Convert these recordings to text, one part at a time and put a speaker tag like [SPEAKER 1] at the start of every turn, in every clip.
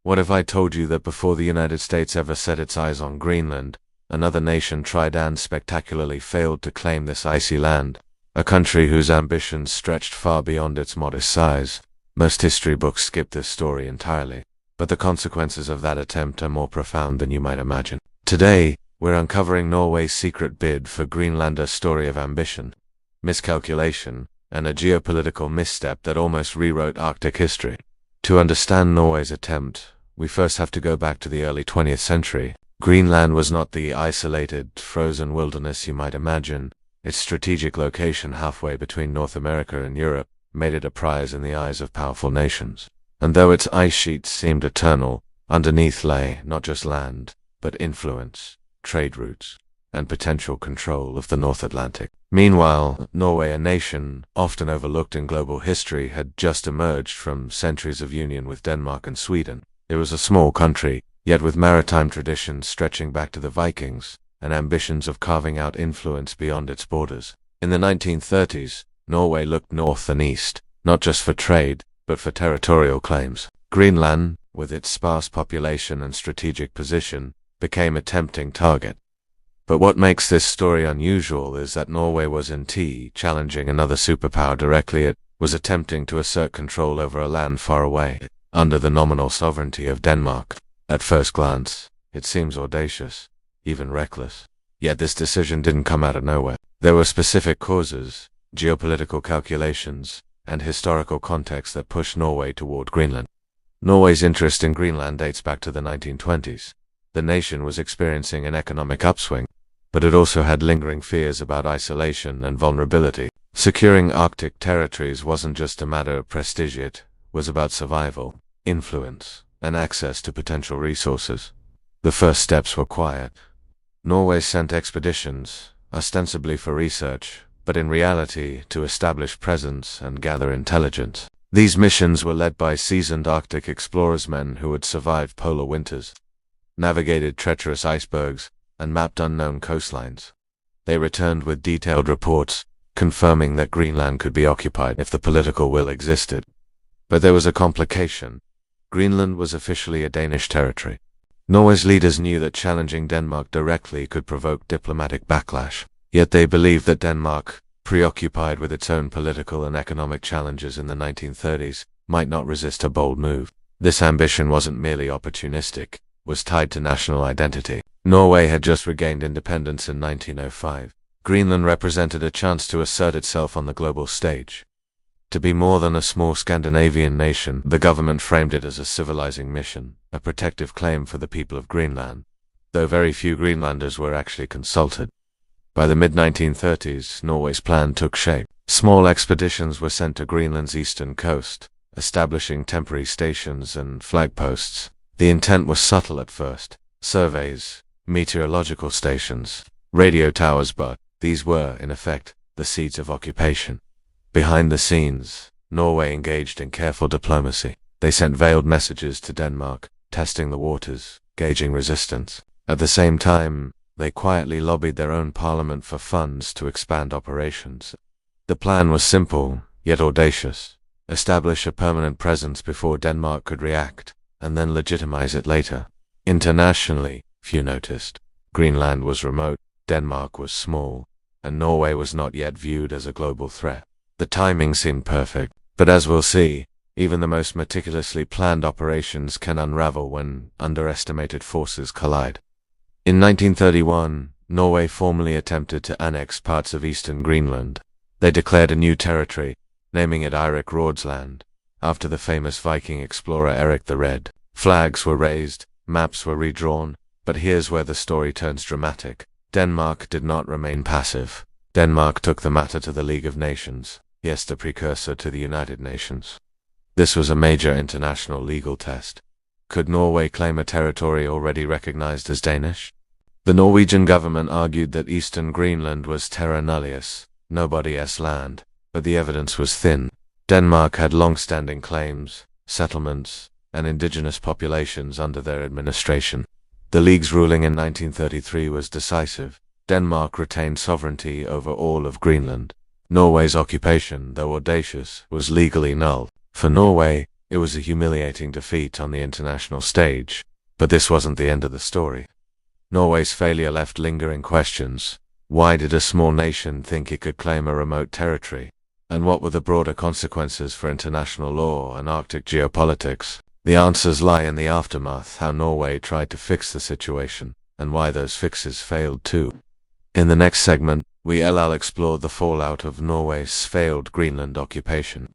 [SPEAKER 1] What if I told you that before the United States ever set its eyes on Greenland, another nation tried and spectacularly failed to claim this icy land? A country whose ambitions stretched far beyond its modest size. Most history books skip this story entirely, but the consequences of that attempt are more profound than you might imagine. Today, we're uncovering Norway's secret bid for Greenland, a story of ambition, miscalculation, and a geopolitical misstep that almost rewrote Arctic history. To understand Norway's attempt, we first have to go back to the early 20th century. Greenland was not the isolated, frozen wilderness you might imagine. Its strategic location halfway between North America and Europe made it a prize in the eyes of powerful nations. And though its ice sheets seemed eternal, underneath lay not just land, but influence, trade routes, and potential control of the North Atlantic. Meanwhile, Norway, a nation often overlooked in global history, had just emerged from centuries of union with Denmark and Sweden. It was a small country, yet with maritime traditions stretching back to the Vikings, and ambitions of carving out influence beyond its borders. In the 1930s, Norway looked north and east, not just for trade, but for territorial claims. Greenland, with its sparse population and strategic position, became a tempting target. But what makes this story unusual is that Norway was challenging another superpower directly. It was attempting to assert control over a land far away, under the nominal sovereignty of Denmark. At first glance, it seems audacious, even reckless. Yet this decision didn't come out of nowhere. There were specific causes, geopolitical calculations, and historical context that pushed Norway toward Greenland. Norway's interest in Greenland dates back to the 1920s. The nation was experiencing an economic upswing, but it also had lingering fears about isolation and vulnerability. Securing Arctic territories wasn't just a matter of prestige, it was about survival, influence, and access to potential resources. The first steps were quiet. Norway sent expeditions, ostensibly for research, but in reality to establish presence and gather intelligence. These missions were led by seasoned Arctic explorers, men who had survived polar winters, navigated treacherous icebergs, and mapped unknown coastlines. They returned with detailed reports, confirming that Greenland could be occupied if the political will existed. But there was a complication. Greenland was officially a Danish territory. Norway's leaders knew that challenging Denmark directly could provoke diplomatic backlash. Yet they believed that Denmark, preoccupied with its own political and economic challenges in the 1930s, might not resist a bold move. This ambition wasn't merely opportunistic, was tied to national identity. Norway had just regained independence in 1905. Greenland represented a chance to assert itself on the global stage. To be more than a small Scandinavian nation, the government framed it as a civilizing mission, a protective claim for the people of Greenland, though very few Greenlanders were actually consulted. By the mid-1930s, Norway's plan took shape. Small expeditions were sent to Greenland's eastern coast, establishing temporary stations and flagposts. The intent was subtle at first: surveys, meteorological stations, radio towers, but these were, in effect, the seeds of occupation. Behind the scenes, Norway engaged in careful diplomacy. They sent veiled messages to Denmark, testing the waters, gauging resistance. At the same time, they quietly lobbied their own parliament for funds to expand operations. The plan was simple, yet audacious: establish a permanent presence before Denmark could react, and then legitimize it later. Internationally, few noticed. Greenland was remote, Denmark was small, and Norway was not yet viewed as a global threat. The timing seemed perfect, but as we'll see, even the most meticulously planned operations can unravel when underestimated forces collide. In 1931, Norway formally attempted to annex parts of eastern Greenland. They declared a new territory, naming it Eirik Rådsland, after the famous Viking explorer Eric the Red. Flags were raised, maps were redrawn, but here's where the story turns dramatic. Denmark did not remain passive. Denmark took the matter to the League of Nations, yes, the precursor to the United Nations. This was a major international legal test. Could Norway claim a territory already recognized as Danish? The Norwegian government argued that eastern Greenland was terra nullius, nobody's land, but the evidence was thin. Denmark had long-standing claims, settlements, and indigenous populations under their administration. The League's ruling in 1933 was decisive. Denmark retained sovereignty over all of Greenland. Norway's occupation, though audacious, was legally null. For Norway, It was a humiliating defeat on the international stage, but this wasn't the end of the story. Norway's failure left lingering questions. Why did a small nation think it could claim a remote territory? And what were the broader consequences for international law and Arctic geopolitics? The answers lie in the aftermath, how Norway tried to fix the situation, and why those fixes failed too. In the next segment, we'll explore the fallout of Norway's failed Greenland occupation,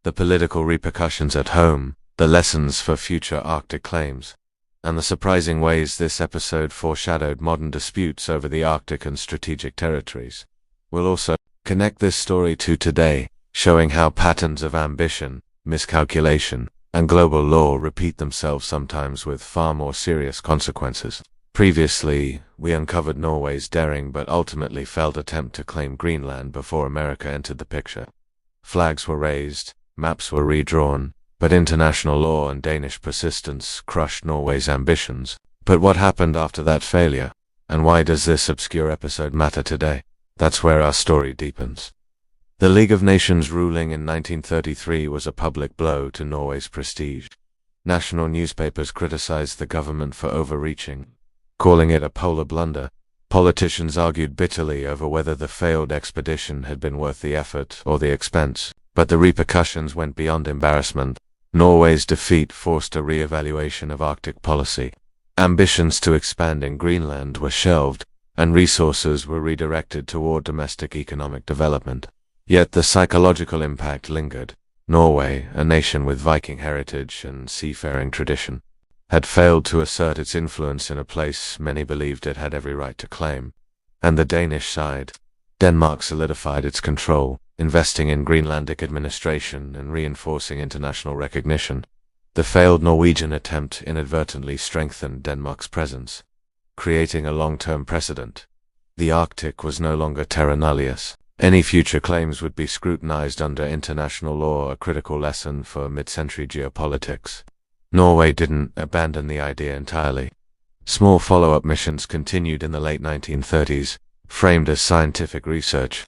[SPEAKER 1] the political repercussions at home, the lessons for future Arctic claims, and the surprising ways this episode foreshadowed modern disputes over the Arctic and strategic territories. We'll also connect this story to today, showing how patterns of ambition, miscalculation, and global law repeat themselves sometimes with far more serious consequences. Previously, we uncovered Norway's daring but ultimately failed attempt to claim Greenland before America entered the picture. Flags were raised, maps were redrawn, but international law and Danish persistence crushed Norway's ambitions. But what happened after that failure? And why does this obscure episode matter today? That's where our story deepens. The League of Nations ruling in 1933 was a public blow to Norway's prestige. National newspapers criticized the government for overreaching, calling it a polar blunder. Politicians argued bitterly over whether the failed expedition had been worth the effort or the expense, but the repercussions went beyond embarrassment. Norway's defeat forced a re-evaluation of Arctic policy. Ambitions to expand in Greenland were shelved, and resources were redirected toward domestic economic development. Yet the psychological impact lingered. Norway, a nation with Viking heritage and seafaring tradition, had failed to assert its influence in a place many believed it had every right to claim. And the Danish side. Denmark solidified its control, investing in Greenlandic administration and reinforcing international recognition. The failed Norwegian attempt inadvertently strengthened Denmark's presence, creating a long-term precedent. The Arctic was no longer terra nullius. Any future claims would be scrutinized under international law, a critical lesson for mid-century geopolitics. Norway didn't abandon the idea entirely. Small follow-up missions continued in the late 1930s, framed as scientific research.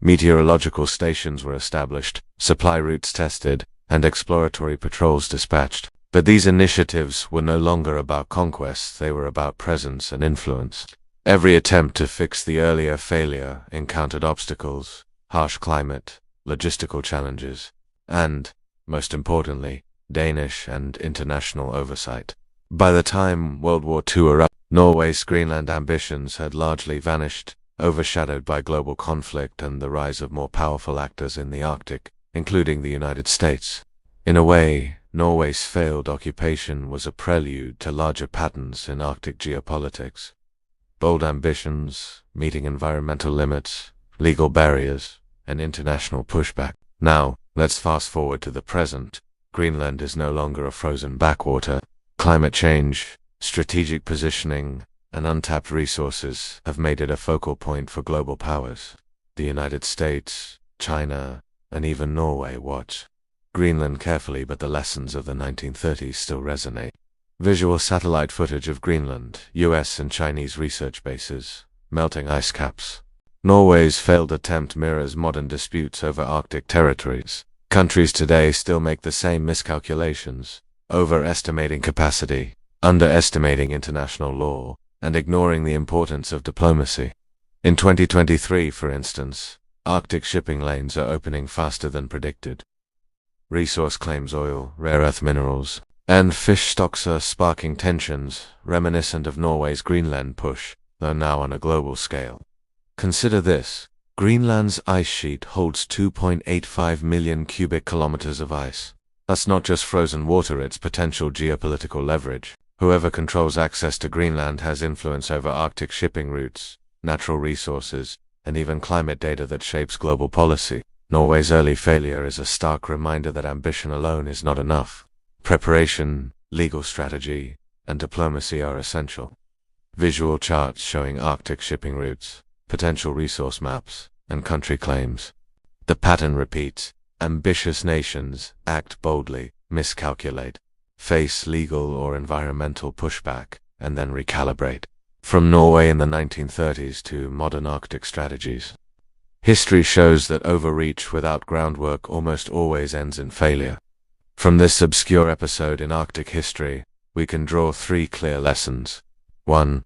[SPEAKER 1] Meteorological stations were established, supply routes tested, and exploratory patrols dispatched. But these initiatives were no longer about conquest, they were about presence and influence. Every attempt to fix the earlier failure encountered obstacles, harsh climate, logistical challenges, and, most importantly, Danish and international oversight. By the time World War II erupted, Norway's Greenland ambitions had largely vanished, overshadowed by global conflict and the rise of more powerful actors in the Arctic, including the United States. In a way, Norway's failed occupation was a prelude to larger patterns in Arctic geopolitics. Bold ambitions, meeting environmental limits, legal barriers, and international pushback. Now, let's fast forward to the present. Greenland is no longer a frozen backwater. Climate change, strategic positioning, and untapped resources have made it a focal point for global powers. The United States, China, and even Norway watch Greenland carefully, but the lessons of the 1930s still resonate. Visual satellite footage of Greenland, US and Chinese research bases, melting ice caps. Norway's failed attempt mirrors modern disputes over Arctic territories. Countries today still make the same miscalculations, overestimating capacity, underestimating international law, and ignoring the importance of diplomacy. In 2023, for instance, Arctic shipping lanes are opening faster than predicted. Resource claims, oil, rare earth minerals, and fish stocks are sparking tensions reminiscent of Norway's Greenland push, though now on a global scale. Consider this. Greenland's ice sheet holds 2.85 million cubic kilometers of ice. That's not just frozen water, it's potential geopolitical leverage. Whoever controls access to Greenland has influence over Arctic shipping routes, natural resources, and even climate data that shapes global policy. Norway's early failure is a stark reminder that ambition alone is not enough. Preparation, legal strategy, and diplomacy are essential. Visual charts showing Arctic shipping routes, potential resource maps, and country claims. The pattern repeats. Ambitious nations act boldly, miscalculate, face legal or environmental pushback, and then recalibrate. From Norway in the 1930s to modern Arctic strategies. History shows that overreach without groundwork almost always ends in failure. From this obscure episode in Arctic history, we can draw 3 clear lessons. 1.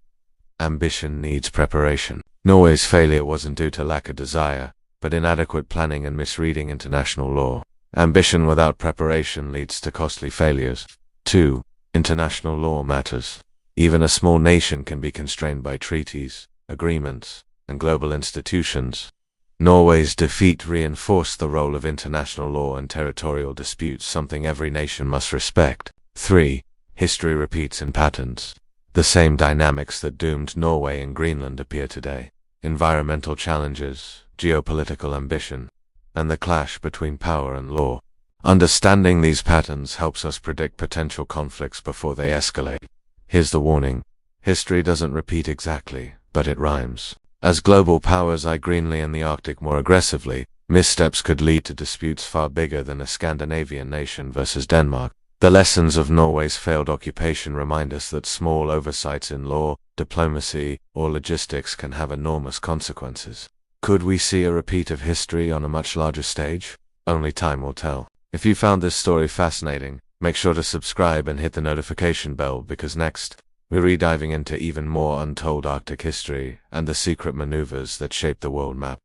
[SPEAKER 1] Ambition needs preparation. Norway's failure wasn't due to lack of desire, but inadequate planning and misreading international law. Ambition without preparation leads to costly failures. 2. International law matters. Even a small nation can be constrained by treaties, agreements, and global institutions. Norway's defeat reinforced the role of international law in territorial disputes, something every nation must respect. 3. History repeats in patterns. The same dynamics that doomed Norway and Greenland appear today. Environmental challenges, geopolitical ambition, and the clash between power and law. Understanding these patterns helps us predict potential conflicts before they escalate. Here's the warning. History doesn't repeat exactly, but it rhymes. As global powers eye Greenland and the Arctic more aggressively, missteps could lead to disputes far bigger than a Scandinavian nation versus Denmark. The lessons of Norway's failed occupation remind us that small oversights in law, diplomacy, or logistics can have enormous consequences. Could we see a repeat of history on a much larger stage? Only time will tell. If you found this story fascinating, make sure to subscribe and hit the notification bell, because next, we're rediving into even more untold Arctic history and the secret maneuvers that shape the world map.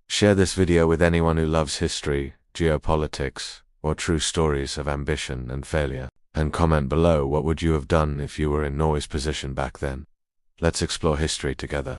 [SPEAKER 1] Share this video with anyone who loves history, geopolitics, or true stories of ambition and failure. And comment below, what would you have done if you were in Norway's position back then? Let's explore history together.